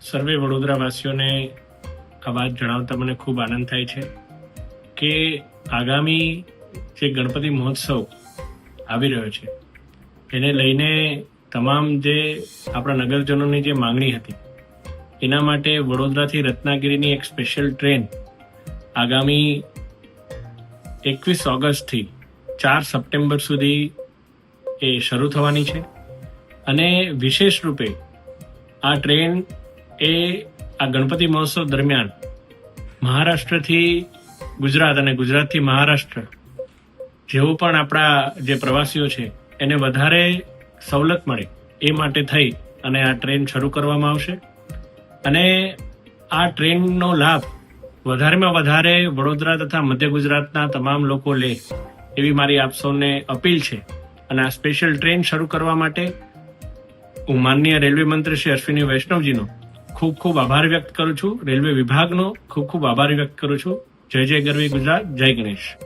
સર્વે વડોદરાવાસીઓને આ વાત જણાવતા મને ખૂબ આનંદ થાય છે કે આગામી જે ગણપતિ મહોત્સવ આવી રહ્યો છે એને લઈને તમામ જે આપણા નગરજનોની જે માંગણી હતી એના માટે વડોદરાથી રત્નાગીરીની એક સ્પેશિયલ ટ્રેન આગામી 21 ઓગસ્ટથી 4 સપ્ટેમ્બર સુધી એ શરૂ થવાની છે અને વિશેષ રૂપે આ ટ્રેન એ આ ગણપતિ મહોત્સવ દરમિયાન મહારાષ્ટ્રથી ગુજરાત અને ગુજરાતથી મહારાષ્ટ્ર જેવું પણ આપણા જે પ્રવાસીઓ છે એને વધારે સવલત મળે એ માટે થઈ અને આ ટ્રેન શરૂ કરવામાં આવશે અને આ ટ્રેનનો લાભ વધારેમાં વધારે વડોદરા તથા મધ્ય ગુજરાતના તમામ લોકો લે એવી મારી આપ સૌને અપીલ છે અને આ સ્પેશિયલ ટ્રેન શરૂ કરવા માટે હું માનનીય રેલવે મંત્રી શ્રી અશ્વિની વૈષ્ણવજીનો ખૂબ ખૂબ આભાર વ્યક્ત કરું છું. રેલવે વિભાગનો ખૂબ ખૂબ આભાર વ્યક્ત કરું છું. જય જય ગરવી ગુજરાત, જય ગણેશ.